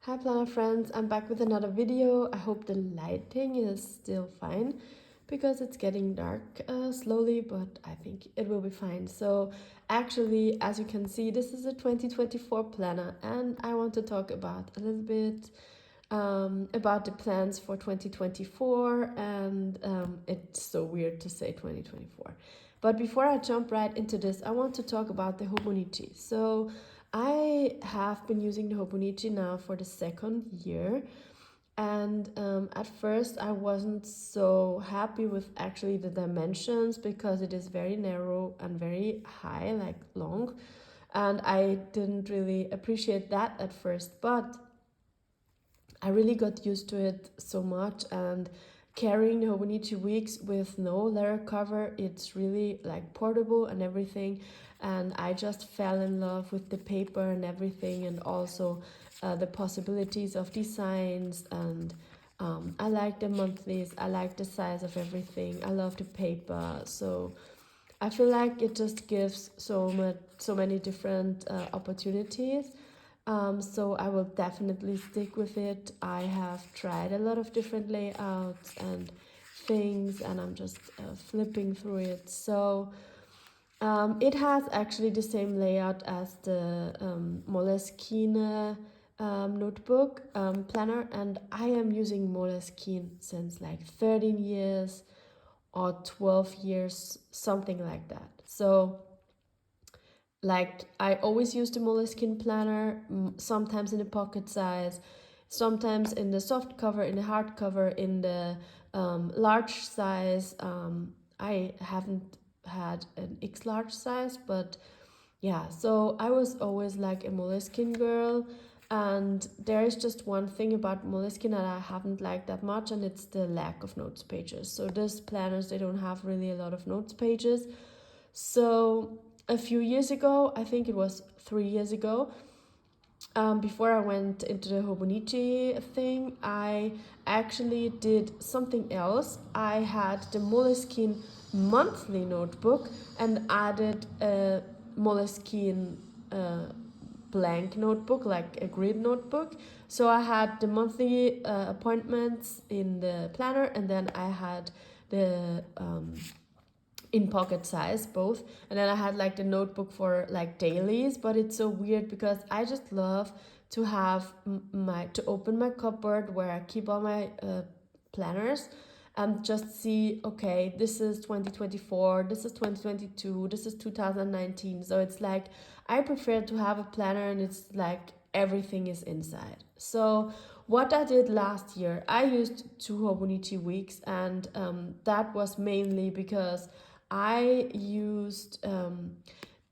Hi planner friends, I'm back with another video. I hope the lighting is still fine because it's getting dark slowly, but I think it will be fine. So actually, as you can see, this is a 2024 planner and I want to talk about a little bit about the plans for 2024 and it's so weird to say 2024. But before I jump right into this, I want to talk about the Hobonichi. So I have been using the Hobonichi now for the second year, and at first I wasn't so happy with actually the dimensions because it is very narrow and very high, like long, and I didn't really appreciate that at first, but I really got used to it so much, and carrying the Hobonichi Weeks with no leather cover, it's really like portable and everything, and I just fell in love with the paper and everything, and also the possibilities of designs, and I like the monthlies, I like the size of everything, I love the paper, so I feel like it just gives so many different opportunities. So I will definitely stick with it. I have tried a lot of different layouts and things, and I'm just flipping through it. So it has actually the same layout as the Moleskine notebook planner, and I am using Moleskine since like 13 years or 12 years, something like that. So like I always use the Moleskine planner, sometimes in the pocket size, sometimes in the soft cover, in the hard cover, in the large size. I haven't had an X large size, but yeah, so I was always like a Moleskine girl. And there is just one thing about Moleskine that I haven't liked that much, and it's the lack of notes pages. So these planners, they don't have really a lot of notes pages. So a few years ago, I think it was 3 years ago, before I went into the Hobonichi thing, I actually did something else. I had the Moleskine monthly notebook and added a Moleskine blank notebook, like a grid notebook. So I had the monthly appointments in the planner, and then I had the in pocket size both, and then I had like the notebook for like dailies. But it's so weird because I just love to have my to open my cupboard where I keep all my planners and just see, okay, this is 2024, this is 2022, this is 2019. So it's like I prefer to have a planner and it's like everything is inside. So what I did last year, I used 2 Hobonichi weeks, and that was mainly because I used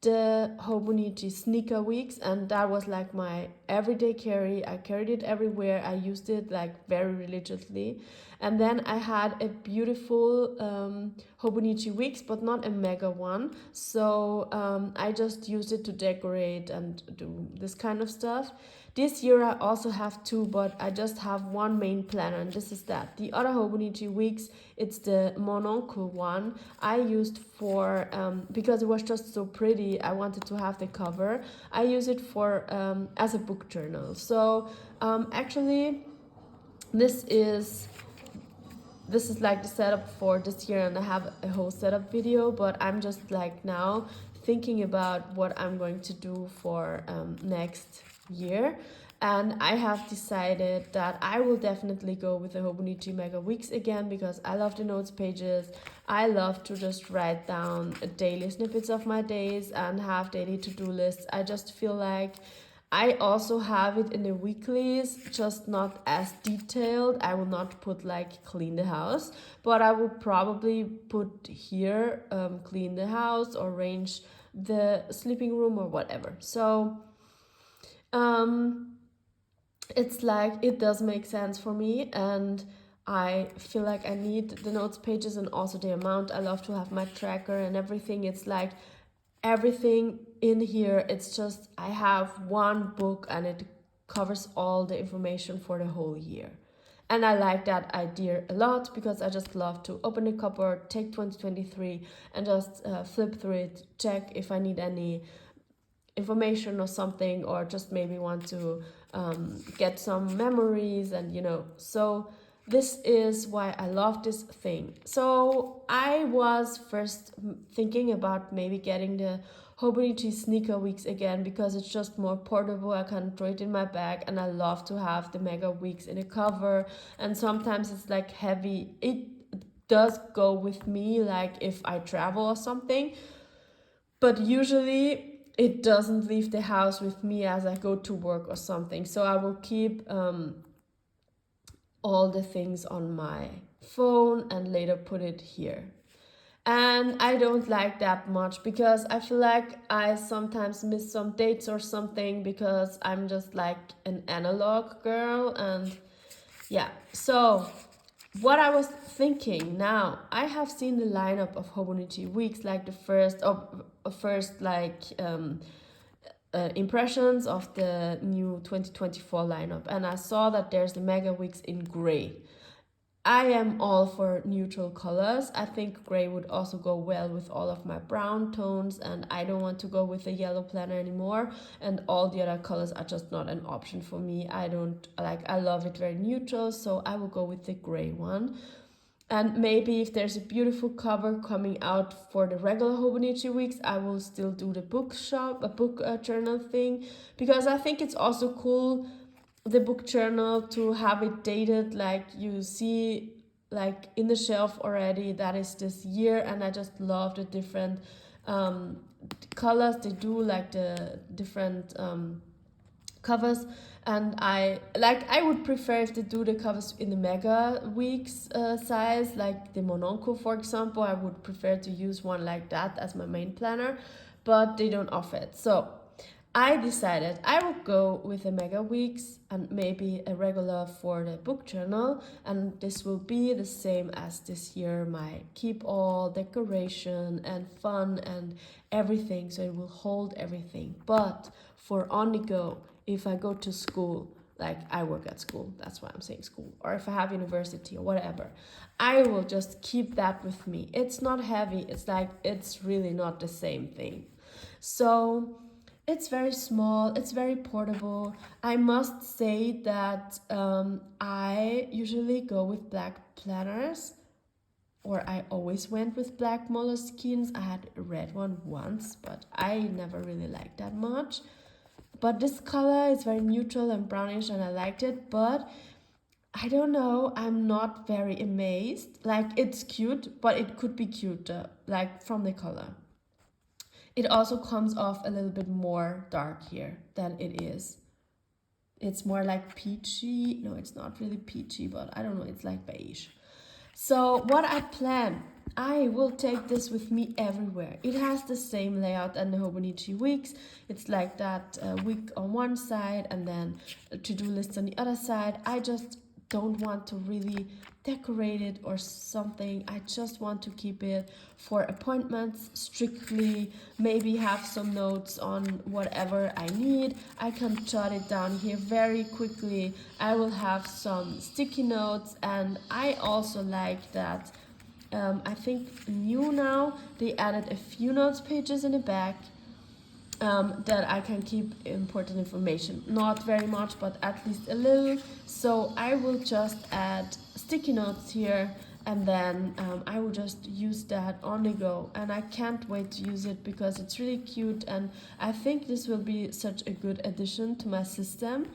the Hobonichi sneaker weeks, and that was like my everyday carry. I carried it everywhere. I used it like very religiously. And then I had a beautiful Hobonichi weeks, but not a mega one. So I just used it to decorate and do this kind of stuff. This year I also have two, but I just have one main planner, and this is that. The other Hobonichi weeks, it's the Mononcle one I used for, because it was just so pretty, I wanted to have the cover. I use it for as a book journal. So actually, this is this is like the setup for this year, and I have a whole setup video, but I'm just like now thinking about what I'm going to do for next year. And I have decided that I will definitely go with the Hobonichi Mega Weeks again because I love the notes pages. I love to just write down daily snippets of my days and have daily to-do lists. I just feel like I also have it in the weeklies, just not as detailed. I will not put like clean the house, but I will probably put here clean the house or arrange the sleeping room or whatever. So um, it's like it does make sense for me, and I feel like I need the notes pages and also the amount. I love to have my tracker and everything. It's like everything in here, it's just I have one book and it covers all the information for the whole year. And I like that idea a lot because I just love to open the cupboard, take 2023 and just flip through it, check if I need any information or something, or just maybe want to get some memories, and so this is why I love this thing. So I was first thinking about maybe getting the Hobonichi sneaker weeks again, because it's just more portable. I can throw it in my bag, and I love to have the mega weeks in a cover. And sometimes it's like heavy. It does go with me, like if I travel or something, but usually it doesn't leave the house with me as I go to work or something. So I will keep all the things on my phone and later put it here. And I don't like that much, because I feel like I sometimes miss some dates or something, because I'm just like an analog girl. And yeah, so what I was thinking now, I have seen the lineup of Hobonichi weeks, like the first like impressions of the new 2024 lineup, and I saw that there's the mega weeks in gray. I am all for neutral colors. I think gray would also go well with all of my brown tones, and I don't want to go with the yellow planner anymore, and all the other colors are just not an option for me. I love it very neutral, so I will go with the gray one. And maybe if there's a beautiful cover coming out for the regular Hobonichi weeks, I will still do the book journal thing, because I think it's also cool, the book journal, to have it dated, like you see like in the shelf already that is this year. And I just love the different colors they do, like the different covers. And I would prefer if they do the covers in the mega weeks size, like the Mononco, for example. I would prefer to use one like that as my main planner, but they don't offer it. So I decided I will go with the mega weeks and maybe a regular for the book journal, and this will be the same as this year, my keep all decoration and fun and everything, so it will hold everything. But for on the go, if I go to school, like I work at school, that's why I'm saying school, or if I have university or whatever, I will just keep that with me. It's not heavy, it's really not the same thing. So it's very small, it's very portable. I must say that I usually go with black planners, or I always went with black Moleskines. I had a red one once, but I never really liked that much. But this color is very neutral and brownish, and I liked it. But I don't know, I'm not very amazed. Like, it's cute, but it could be cuter, like from the color. It also comes off a little bit more dark here than it is. It's more like peachy. No, it's not really peachy, but I don't know, it's like beige. So what I plan, I will take this with me everywhere. It has the same layout than the Hobonichi weeks. It's like that week on one side and then a to-do list on the other side. I just don't want to really decorate it or something. I just want to keep it for appointments strictly, maybe have some notes on whatever I need. I can jot it down here very quickly. I will have some sticky notes, and I also like that I think new now they added a few notes pages in the back that I can keep important information. Not very much, but at least a little. So I will just add sticky notes here, and then I will just use that on the go. And I can't wait to use it because it's really cute, and I think this will be such a good addition to my system,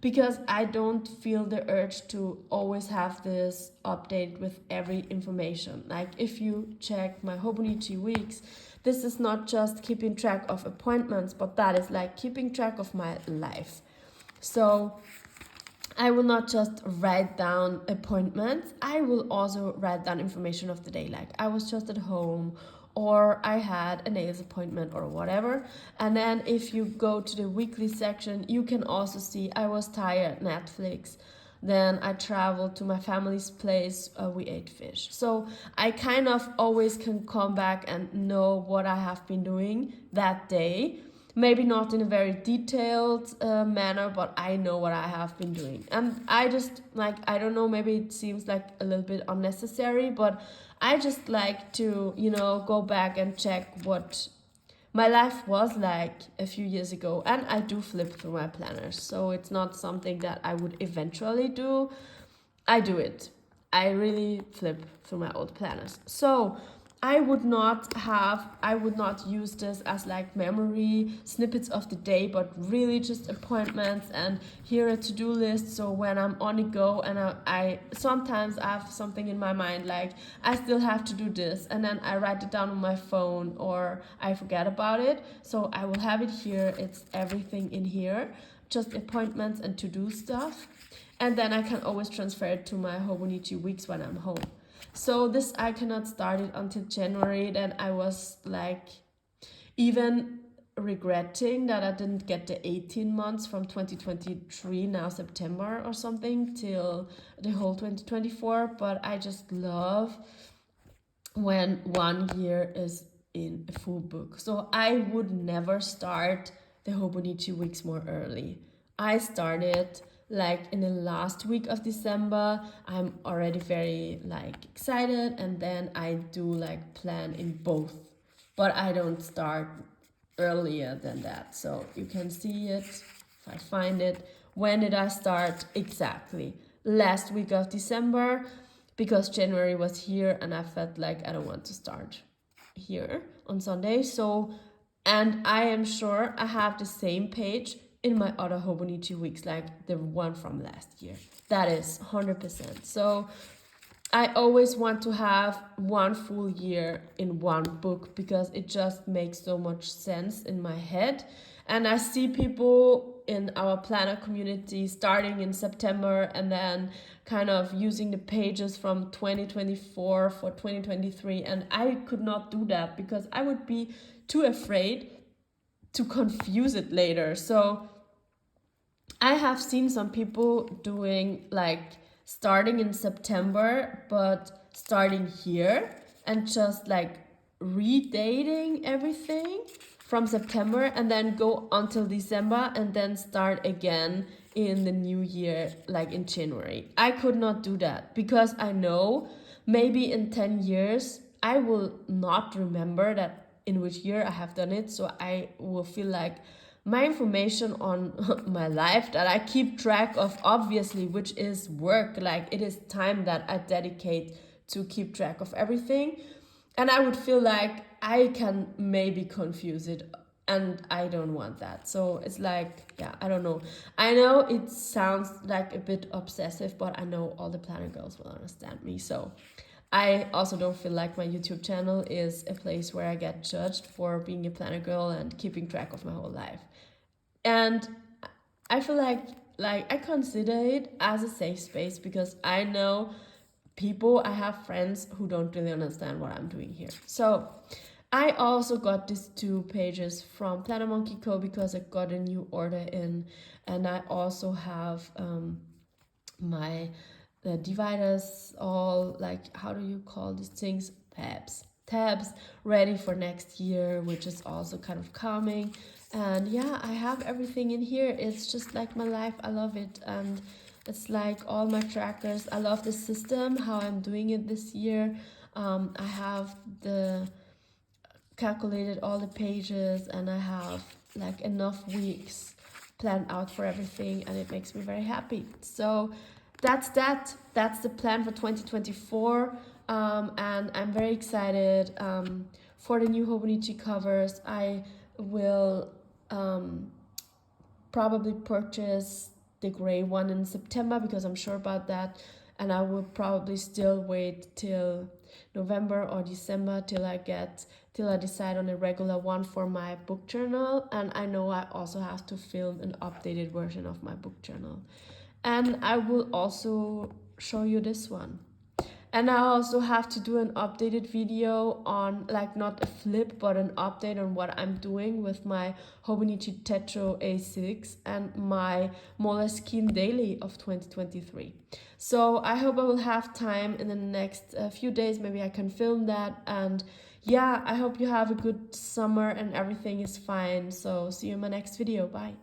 because I don't feel the urge to always have this update with every information. Like if you check my Hobonichi weeks, this is not just keeping track of appointments, but that is like keeping track of my life. So I will not just write down appointments, I will also write down information of the day, like I was just at home, or I had a nails appointment or whatever. And then if you go to the weekly section, you can also see I was tired, Netflix. Then I traveled to my family's place, we ate fish. So I kind of always can come back and know what I have been doing that day. Maybe not in a very detailed manner, but I know what I have been doing. And I just, like, I don't know, maybe it seems like a little bit unnecessary, but I just like to, go back and check what my life was like a few years ago, and I do flip through my planners, so it's not something that I would eventually do. I do it. I really flip through my old planners. So I would not use this as like memory snippets of the day, but really just appointments and here a to-do list. So when I'm on the go and I sometimes I have something in my mind, like I still have to do this, and then I write it down on my phone or I forget about it. So I will have it here. It's everything in here, just appointments and to-do stuff. And then I can always transfer it to my Hobonichi weeks when I'm home. So this I cannot start it until January. Then I was like even regretting that I didn't get the 18 months from 2023, now September or something, till the whole 2024. But I just love when 1 year is in a full book. So I would never start the Hobonichi weeks more early. I started like in the last week of December. I'm already very like excited, and then I do like plan in both, but I don't start earlier than that. So you can see it if I find it. When did I start? Exactly last week of December, because January was here and I felt like I don't want to start here on Sunday. So, and I am sure I have the same page in my other Hobonichi weeks, like the one from last year. That is 100%. So I always want to have one full year in one book because it just makes so much sense in my head. And I see people in our planner community starting in September and then kind of using the pages from 2024 for 2023. And I could not do that because I would be too afraid to confuse it later. So I have seen some people doing like starting in September, but starting here and just like redating everything from September and then go until December and then start again in the new year, like in January. I could not do that because I know maybe in 10 years I will not remember that in which year I have done it. So I will feel like my information on my life that I keep track of, obviously, which is work, like it is time that I dedicate to keep track of everything. And I would feel like I can maybe confuse it, and I don't want that. So it's like, yeah, I don't know. I know it sounds like a bit obsessive, but I know all the planner girls will understand me. So I also don't feel like my YouTube channel is a place where I get judged for being a planner girl and keeping track of my whole life. And I feel like I consider it as a safe space because I know I have friends who don't really understand what I'm doing here. So I also got these 2 pages from Planner Monkey Co. because I got a new order in, and I also have my dividers, all like, how do you call these things, tabs ready for next year, which is also kind of calming. And yeah, I have everything in here. It's just like my life. I love it. And it's like all my trackers. I love the system, how I'm doing it this year. I have calculated all the pages, and I have like enough weeks planned out for everything, and it makes me very happy. So that's the plan for 2024, and I'm very excited for the new Hobonichi covers. I will probably purchase the gray one in September because I'm sure about that, and I will probably still wait till November or December till I decide on a regular one for my book journal. And I know I also have to film an updated version of my book journal, and I will also show you this one. And I also have to do an updated video on, like, not a flip, but an update on what I'm doing with my Hobonichi Tetro A6 and my Moleskine Daily of 2023. So I hope I will have time in the next few days. Maybe I can film that. And yeah, I hope you have a good summer and everything is fine. So see you in my next video. Bye.